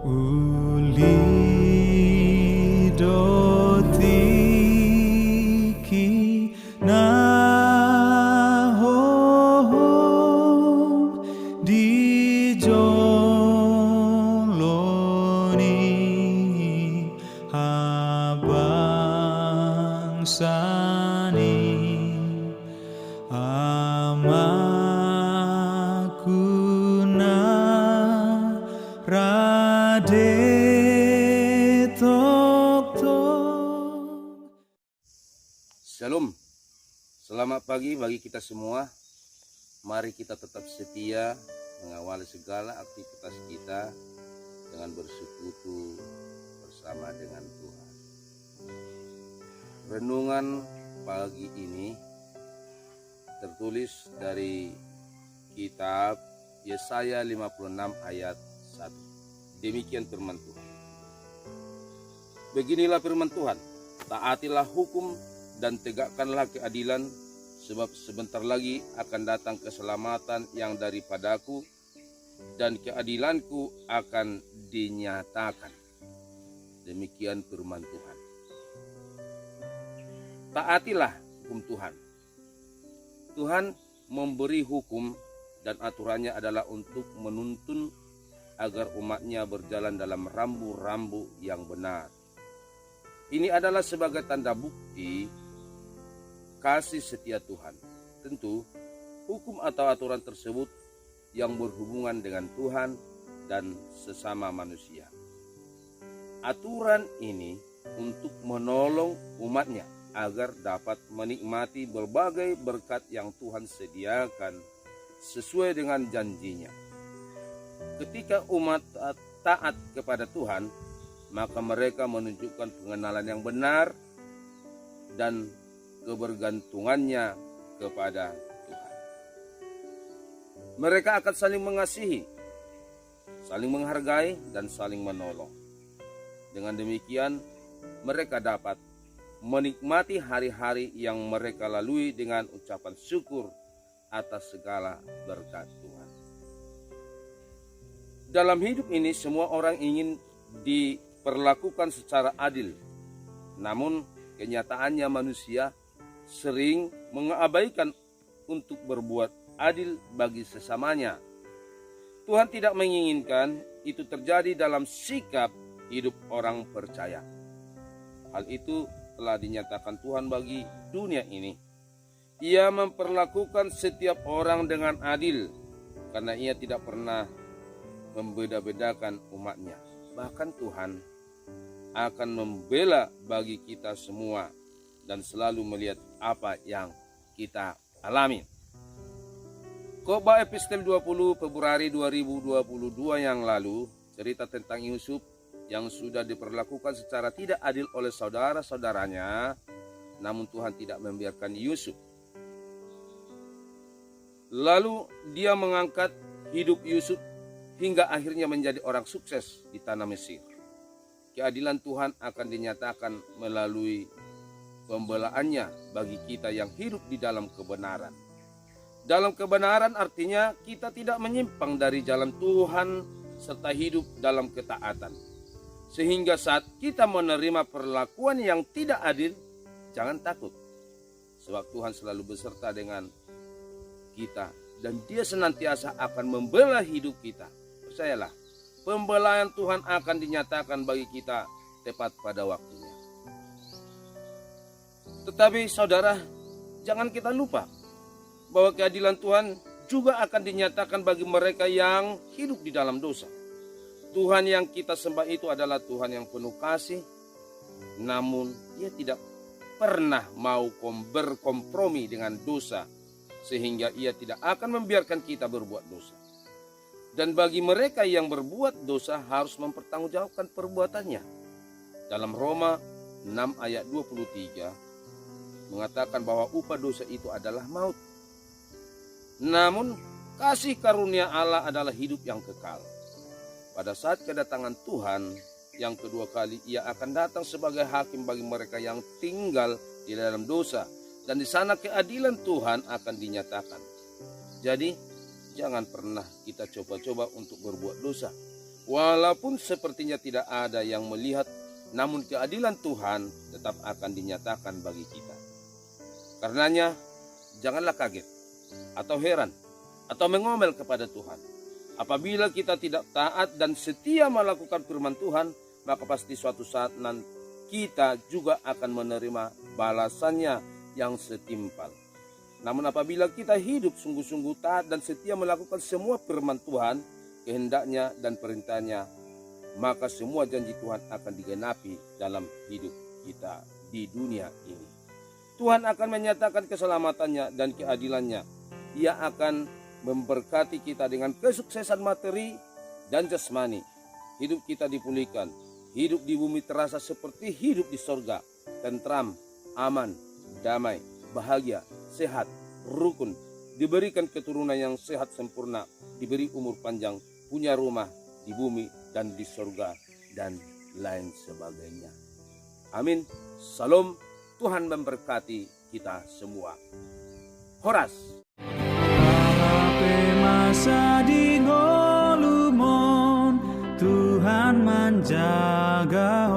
Uli dotiki na ho di joloni abang sani amakuna rade tok tok. Shalom, selamat pagi bagi kita semua. Mari kita tetap setia mengawali segala aktivitas kita dengan bersekutu bersama dengan Tuhan. Renungan pagi ini tertulis dari kitab Yesaya 56 ayat 1. Demikian firman Tuhan. Beginilah firman Tuhan, taatilah hukum dan tegakkanlah keadilan, sebab sebentar lagi akan datang keselamatan yang daripadaku dan keadilanku akan dinyatakan. Demikian firman Tuhan. Taatilah hukum Tuhan. Tuhan memberi hukum dan aturannya adalah untuk menuntun agar umatnya berjalan dalam rambu-rambu yang benar. Ini adalah sebagai tanda bukti kasih setia Tuhan. Tentu, hukum atau aturan tersebut yang berhubungan dengan Tuhan dan sesama manusia. Aturan ini untuk menolong umatnya agar dapat menikmati berbagai berkat yang Tuhan sediakan sesuai dengan janjinya. Ketika umat taat kepada Tuhan, maka mereka menunjukkan pengenalan yang benar dan kebergantungannya kepada Tuhan. Mereka akan saling mengasihi, saling menghargai, dan saling menolong. Dengan demikian, mereka dapat menikmati hari-hari yang mereka lalui dengan ucapan syukur atas segala berkat Tuhan. Dalam hidup ini, semua orang ingin diperlakukan secara adil. Namun, kenyataannya manusia sering mengabaikan untuk berbuat adil bagi sesamanya. Tuhan tidak menginginkan itu terjadi dalam sikap hidup orang percaya. Hal itu telah dinyatakan Tuhan bagi dunia ini. Ia memperlakukan setiap orang dengan adil karena ia tidak pernah membeda-bedakan umatnya. Bahkan Tuhan akan membela bagi kita semua dan selalu melihat apa yang kita alami. Khotbah Epistel 20 Februari 2022 yang lalu cerita tentang Yusuf yang sudah diperlakukan secara tidak adil oleh saudara-saudaranya, namun Tuhan tidak membiarkan Yusuf. Lalu dia mengangkat hidup Yusuf hingga akhirnya menjadi orang sukses di tanah Mesir. Keadilan Tuhan akan dinyatakan melalui pembelaannya bagi kita yang hidup di dalam kebenaran. Dalam kebenaran artinya kita tidak menyimpang dari jalan Tuhan serta hidup dalam ketaatan. Sehingga saat kita menerima perlakuan yang tidak adil, jangan takut. Sebab Tuhan selalu beserta dengan kita dan Dia senantiasa akan membela hidup kita. Percayalah, pembelaan Tuhan akan dinyatakan bagi kita tepat pada waktunya. Tetapi saudara, jangan kita lupa bahwa keadilan Tuhan juga akan dinyatakan bagi mereka yang hidup di dalam dosa. Tuhan yang kita sembah itu adalah Tuhan yang penuh kasih, namun Ia tidak pernah mau berkompromi dengan dosa, sehingga Ia tidak akan membiarkan kita berbuat dosa. Dan bagi mereka yang berbuat dosa harus mempertanggungjawabkan perbuatannya. Dalam Roma 6 ayat 23 mengatakan bahwa upah dosa itu adalah maut. Namun kasih karunia Allah adalah hidup yang kekal. Pada saat kedatangan Tuhan yang kedua kali, Ia akan datang sebagai hakim bagi mereka yang tinggal di dalam dosa. Dan di sana keadilan Tuhan akan dinyatakan. Jadi jangan pernah kita coba-coba untuk berbuat dosa. Walaupun sepertinya tidak ada yang melihat, namun keadilan Tuhan tetap akan dinyatakan bagi kita. Karenanya, janganlah kaget atau heran atau mengomel kepada Tuhan. Apabila kita tidak taat dan setia melakukan firman Tuhan, maka pasti suatu saat nanti kita juga akan menerima balasannya yang setimpal. Namun apabila kita hidup sungguh-sungguh taat dan setia melakukan semua firman Tuhan, kehendaknya dan perintahnya, maka semua janji Tuhan akan digenapi dalam hidup kita di dunia ini. Tuhan akan menyatakan keselamatannya dan keadilannya. Ia akan memberkati kita dengan kesuksesan materi dan jasmani. Hidup kita dipulihkan. Hidup di bumi terasa seperti hidup di sorga. Tentram, aman, damai, bahagia, sehat, rukun. Diberikan keturunan yang sehat sempurna. Diberi umur panjang, punya rumah di bumi dan di sorga, dan lain sebagainya. Amin. Salam. Tuhan memberkati kita semua. Horas. Harape masa di ngolumon, Tuhan menjaga